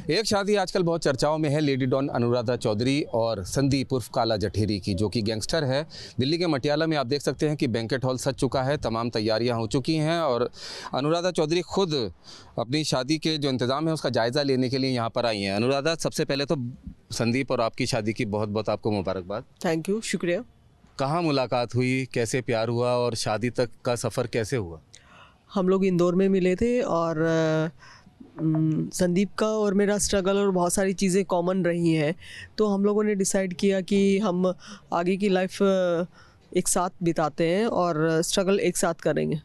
एक शादी आजकल बहुत चर्चाओं में है, लेडी डॉन अनुराधा चौधरी और संदीप उर्फ काला जठेरी की, जो कि गैंगस्टर है। दिल्ली के मटियाला में आप देख सकते हैं कि बैंकेट हॉल सज चुका है, तमाम तैयारियां हो चुकी हैं और अनुराधा चौधरी खुद अपनी शादी के जो इंतज़ाम है उसका जायज़ा लेने के लिए यहाँ पर आई हैं। अनुराधा, सबसे पहले तो संदीप और आपकी शादी की बहुत बहुत आपको मुबारकबाद। थैंक यू, शुक्रिया। कहाँ मुलाकात हुई, कैसे प्यार हुआ और शादी तक का सफ़र कैसे हुआ? हम लोग इंदौर में मिले थे और संदीप का और मेरा स्ट्रगल और बहुत सारी चीज़ें कॉमन रही हैं, तो हम लोगों ने डिसाइड किया कि हम आगे की लाइफ एक साथ बिताते हैं और स्ट्रगल एक साथ करेंगे।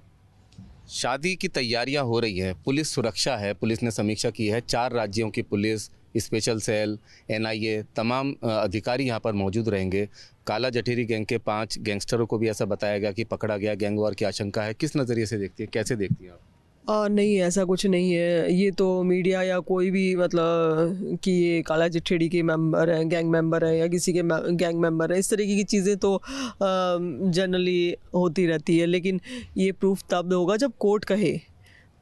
शादी की तैयारियां हो रही हैं, पुलिस सुरक्षा है, पुलिस ने समीक्षा की है, 4 राज्यों की पुलिस, स्पेशल सेल, NIA, तमाम अधिकारी यहां पर मौजूद रहेंगे। काला जठेरी गैंग के 5 गैंगस्टरों को भी ऐसा बताया गया कि पकड़ा गया, गैंगवार की आशंका है। किस नज़रिए से देखती है, कैसे देखती हैं आप? नहीं, ऐसा कुछ नहीं है। ये तो मीडिया या कोई भी मतलब कि ये काला जठेरी के मेंबर हैं, गैंग मेंबर है या किसी के गैंग मेंबर है, इस तरीके की चीज़ें तो जनरली होती रहती है, लेकिन ये प्रूफ तब होगा जब कोर्ट कहे।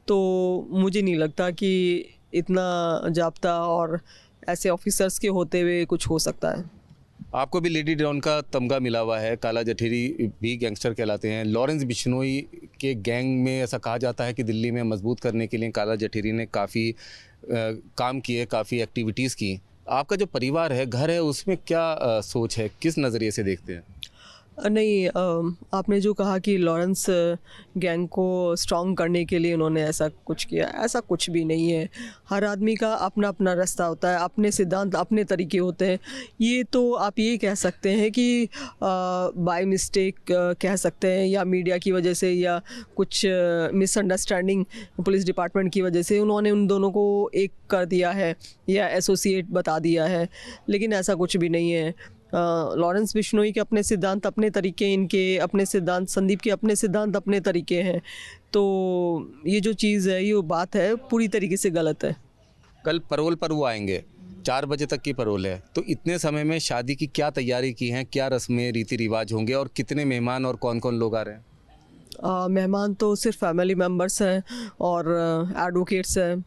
तो मुझे नहीं लगता कि इतना जाब्ता और ऐसे ऑफिसर्स के होते हुए कुछ हो सकता है। आपको भी लेडी डॉन का तमगा मिला हुआ है, काला जठेरी भी गैंगस्टर कहलाते हैं। लॉरेंस बिश्नोई के गैंग में ऐसा कहा जाता है कि दिल्ली में मजबूत करने के लिए काला जठेरी ने काफ़ी काम किए, काफ़ी एक्टिविटीज़ की। आपका जो परिवार है, घर है, उसमें क्या सोच है, किस नज़रिए से देखते हैं? नहीं, आपने जो कहा कि लॉरेंस गैंग को स्ट्रॉन्ग करने के लिए उन्होंने ऐसा कुछ किया, ऐसा कुछ भी नहीं है। हर आदमी का अपना अपना रास्ता होता है, अपने सिद्धांत, अपने तरीके होते हैं। ये तो आप ये कह सकते हैं कि बाय मिस्टेक कह सकते हैं, या मीडिया की वजह से या कुछ मिसअंडरस्टैंडिंग पुलिस डिपार्टमेंट की वजह से उन्होंने उन दोनों को एक कर दिया है या एसोसिएट बता दिया है, लेकिन ऐसा कुछ भी नहीं है। लॉरेंस बिश्नोई के अपने सिद्धांत, अपने तरीके, इनके अपने सिद्धांत, संदीप के अपने सिद्धांत, अपने तरीके हैं। तो ये जो चीज़ है, ये बात है, पूरी तरीके से गलत है। कल पैरोल पर वो आएंगे, 4 बजे तक की पैरोल है, तो इतने समय में शादी की क्या तैयारी की हैं, क्या रस्में रीति रिवाज होंगे और कितने मेहमान और कौन कौन लोग आ रहे हैं? मेहमान तो सिर्फ फैमिली मेम्बर्स हैं और एडवोकेट्स हैं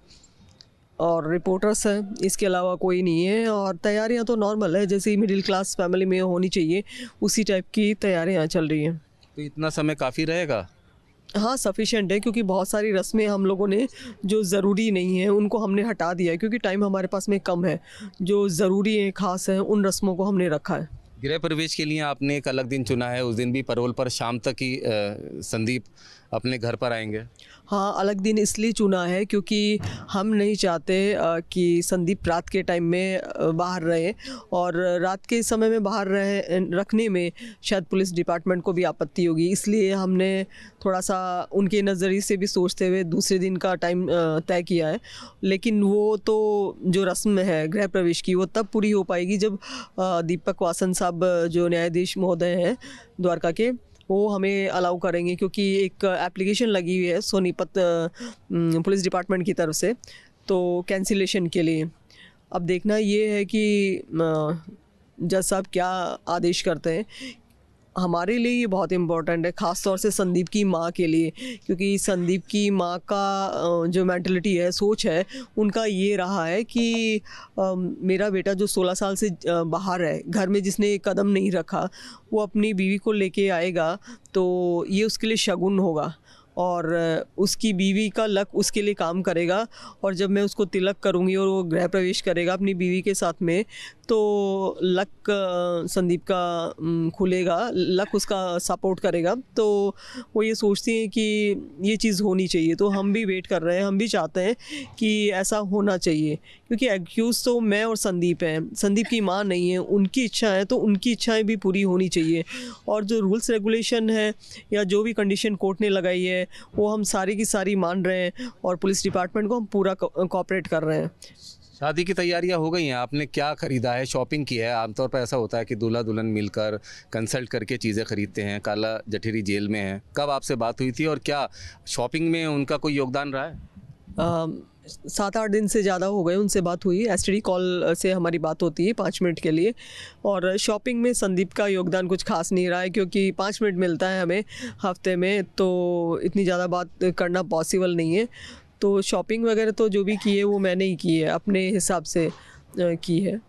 और रिपोर्टर्स हैं, इसके अलावा कोई नहीं है। और तैयारियां तो नॉर्मल है, जैसे मिडिल क्लास फैमिली में होनी चाहिए, उसी टाइप की तैयारियां चल रही हैं। तो इतना समय काफ़ी रहेगा? हाँ, सफिशेंट है, क्योंकि बहुत सारी रस्में हम लोगों ने जो ज़रूरी नहीं है उनको हमने हटा दिया है, क्योंकि टाइम हमारे पास में कम है। जो ज़रूरी है, ख़ास है, उन रस्मों को हमने रखा है। गृह प्रवेश के लिए आपने एक अलग दिन चुना है, उस दिन भी पैरोल पर शाम तक ही संदीप अपने घर पर आएंगे? हाँ, अलग दिन इसलिए चुना है क्योंकि हम नहीं चाहते कि संदीप रात के टाइम में बाहर रहे, और रात के समय में बाहर रखने में शायद पुलिस डिपार्टमेंट को भी आपत्ति होगी। इसलिए हमने थोड़ा सा उनके नज़रिए से भी सोचते हुए दूसरे दिन का टाइम तय किया है। लेकिन वो तो जो रस्म है गृह प्रवेश की, वो तब पूरी हो पाएगी जब दीपक वासन साहब, जो न्यायाधीश महोदय हैं द्वारका के, वो हमें अलाउ करेंगे, क्योंकि एक एप्लीकेशन लगी हुई है सोनीपत पुलिस डिपार्टमेंट की तरफ से, तो कैंसिलेशन के लिए। अब देखना ये है कि जज साहब क्या आदेश करते हैं। हमारे लिए ये बहुत इम्पोर्टेंट है, ख़ास तौर से संदीप की माँ के लिए, क्योंकि संदीप की माँ का जो मेंटलिटी है, सोच है, उनका ये रहा है कि मेरा बेटा जो 16 साल से बाहर है, घर में जिसने कदम नहीं रखा, वो अपनी बीवी को लेके आएगा तो ये उसके लिए शगुन होगा और उसकी बीवी का लक उसके लिए काम करेगा। और जब मैं उसको तिलक करूँगी और वो गृह प्रवेश करेगा अपनी बीवी के साथ में, तो लक संदीप का खुलेगा, लक उसका सपोर्ट करेगा। तो वो ये सोचती हैं कि ये चीज़ होनी चाहिए, तो हम भी वेट कर रहे हैं, हम भी चाहते हैं कि ऐसा होना चाहिए, क्योंकि एक्यूज़ तो मैं और संदीप हैं, संदीप की माँ नहीं है। उनकी इच्छा है तो उनकी इच्छाएं भी पूरी होनी चाहिए, और जो रूल्स रेगुलेशन है या जो भी कंडीशन कोर्ट ने लगाई है वो हम सारी की सारी मान रहे हैं, और पुलिस डिपार्टमेंट को हम पूरा कोऑपरेट कर रहे हैं। शादी की तैयारियां हो गई हैं, आपने क्या खरीदा है, शॉपिंग की है? आमतौर पर ऐसा होता है कि दूल्हा दुल्हन मिलकर कंसल्ट करके चीज़ें खरीदते हैं। काला जठेरी जेल में है, कब आपसे बात हुई थी और क्या शॉपिंग में उनका कोई योगदान रहा है? 7-8 दिन से ज़्यादा हो गए उनसे बात हुई। STD कॉल से हमारी बात होती है 5 मिनट के लिए, और शॉपिंग में संदीप का योगदान कुछ खास नहीं रहा है, क्योंकि 5 मिनट मिलता है हमें हफ्ते में, तो इतनी ज़्यादा बात करना पॉसिबल नहीं है। तो शॉपिंग वगैरह तो जो भी की है वो मैंने ही की है, अपने हिसाब से की है।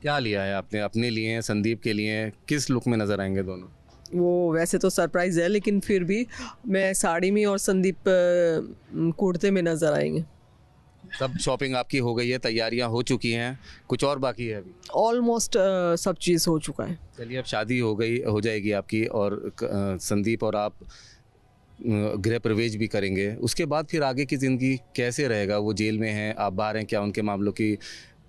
क्या लिया है आपने? अपने लिए हैं, संदीप के लिए हैं? किस लुक में नज़र आएंगे दोनों? वो वैसे तो सरप्राइज़ है, लेकिन फिर भी मैं साड़ी में और संदीप कुर्ते में नज़र आएंगे। सब शॉपिंग आपकी हो गई है, तैयारियां हो चुकी हैं, कुछ और बाकी है अभी? ऑलमोस्ट सब चीज़ हो चुका है। चलिए, अब शादी हो जाएगी आपकी, और संदीप और आप गृह प्रवेश भी करेंगे। उसके बाद फिर आगे की ज़िंदगी कैसे रहेगा? वो जेल में हैं, आप बाहर हैं, क्या उनके मामलों की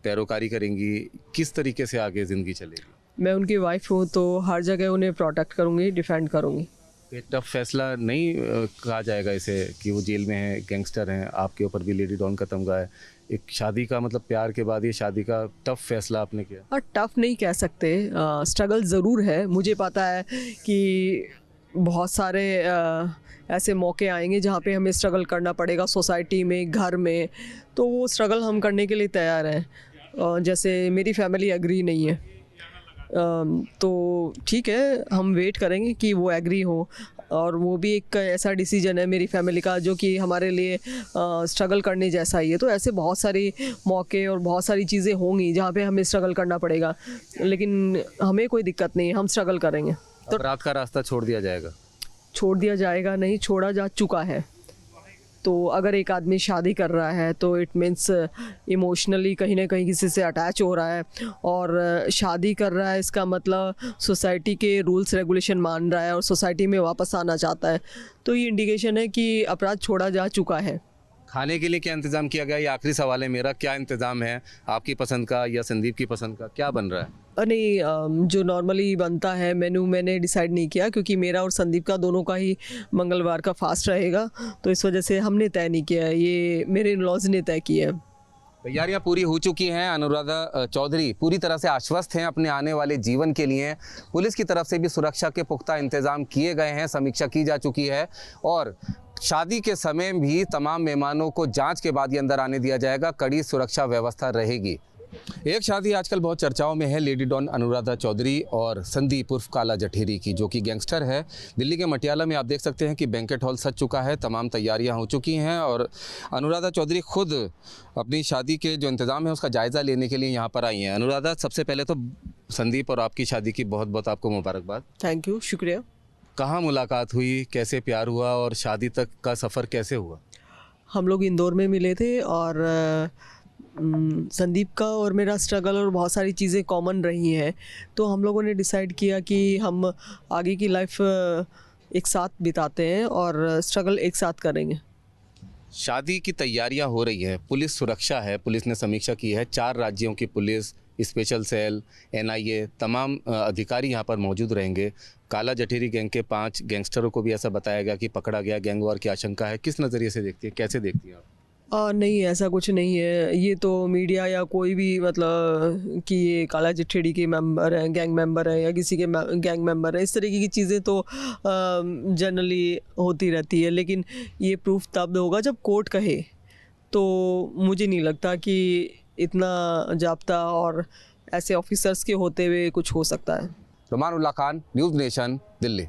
पैरोकारी करेंगी? किस तरीके से आगे ज़िंदगी चलेगी? मैं उनकी वाइफ हूँ तो हर जगह उन्हें प्रोटेक्ट करूँगी, डिफेंड करूँगी। एक टफ फैसला नहीं कहा जाएगा इसे कि वो जेल में हैं, गैंगस्टर हैं, आपके ऊपर भी लेडी डॉन का तमगा है। एक शादी का मतलब प्यार के बाद ये शादी का टफ फैसला आपने किया? और टफ नहीं कह सकते, स्ट्रगल ज़रूर है। मुझे पता है कि बहुत सारे ऐसे मौके आएंगे जहाँ पे हमें स्ट्रगल करना पड़ेगा, सोसाइटी में, घर में, तो वो स्ट्रगल हम करने के लिए तैयार हैं। जैसे मेरी फैमिली एग्री नहीं है, तो ठीक है, हम वेट करेंगे कि वो एग्री हो, और वो भी एक ऐसा डिसीजन है मेरी फैमिली का जो कि हमारे लिए स्ट्रगल करने जैसा ही है। तो ऐसे बहुत सारी मौके और बहुत सारी चीज़ें होंगी जहाँ पे हमें स्ट्रगल करना पड़ेगा, लेकिन हमें कोई दिक्कत नहीं है, हम स्ट्रगल करेंगे। तो रात का रास्ता छोड़ दिया जाएगा? छोड़ दिया जाएगा नहीं, छोड़ा जा चुका है। तो अगर एक आदमी शादी कर रहा है तो इट मीन्स इमोशनली कहीं ना कहीं किसी से अटैच हो रहा है, और शादी कर रहा है इसका मतलब सोसाइटी के रूल्स रेगुलेशन मान रहा है और सोसाइटी में वापस आना चाहता है। तो ये इंडिकेशन है कि अपराध छोड़ा जा चुका है। खाने के लिए क्या इंतज़ाम किया गया? ये आखिरी सवाल है मेरा, क्या इंतज़ाम है आपकी पसंद का या संदीप की पसंद का? क्या बन रहा है? नहीं, जो नॉर्मली बनता है मेनू मैंने डिसाइड नहीं किया, क्योंकि मेरा और संदीप का दोनों का ही मंगलवार का फास्ट रहेगा, तो इस वजह से हमने तय नहीं किया है, ये मेरे इन-लॉज ने तय किया है। तैयारियां पूरी हो चुकी हैं। अनुराधा चौधरी पूरी तरह से आश्वस्त हैं अपने आने वाले जीवन के लिए। पुलिस की तरफ से भी सुरक्षा के पुख्ता इंतजाम किए गए हैं, समीक्षा की जा चुकी है, और शादी के समय भी तमाम मेहमानों को जांच के बाद ही अंदर आने दिया जाएगा। कड़ी सुरक्षा व्यवस्था रहेगी। एक शादी आजकल बहुत चर्चाओं में है, लेडी डॉन अनुराधा चौधरी और संदीप उर्फ काला जठेरी की, जो कि गैंगस्टर है। दिल्ली के मटियाला में आप देख सकते हैं कि बैंकेट हॉल सज चुका है, तमाम तैयारियां हो चुकी हैं, और अनुराधा चौधरी खुद अपनी शादी के जो इंतज़ाम है उसका जायज़ा लेने के लिए यहाँ पर आई हैं। अनुराधा, सबसे पहले तो संदीप और आपकी शादी की बहुत बहुत आपको मुबारकबाद। थैंक यू, शुक्रिया। कहाँ मुलाकात हुई, कैसे प्यार हुआ, और शादी तक का सफ़र कैसे हुआ? हम लोग इंदौर में मिले थे, और संदीप का और मेरा स्ट्रगल और बहुत सारी चीज़ें कॉमन रही हैं, तो हम लोगों ने डिसाइड किया कि हम आगे की लाइफ एक साथ बिताते हैं और स्ट्रगल एक साथ करेंगे। शादी की तैयारियां हो रही हैं, पुलिस सुरक्षा है, पुलिस ने समीक्षा की है, 4 राज्यों की पुलिस, स्पेशल सेल, NIA, तमाम अधिकारी यहाँ पर मौजूद रहेंगे। काला जठेरी गैंग के 5 गैंगस्टरों को भी ऐसा बताया गया कि पकड़ा गया, गैंग वॉर की आशंका है। किस नज़रिए से देखती है, कैसे देखती हैं आप? नहीं, ऐसा कुछ नहीं है। ये तो मीडिया या कोई भी मतलब कि ये काला जठेरी के मेंबर हैं, गैंग मेंबर हैं, या किसी के गैंग मेंबर हैं, इस तरीके की चीज़ें तो जनरली होती रहती है, लेकिन ये प्रूफ तब होगा जब कोर्ट कहे। तो मुझे नहीं लगता कि इतना जाब्ता और ऐसे ऑफिसर्स के होते हुए कुछ हो सकता है। रुमान उल्लाह खान, न्यूज़ नेशन, दिल्ली।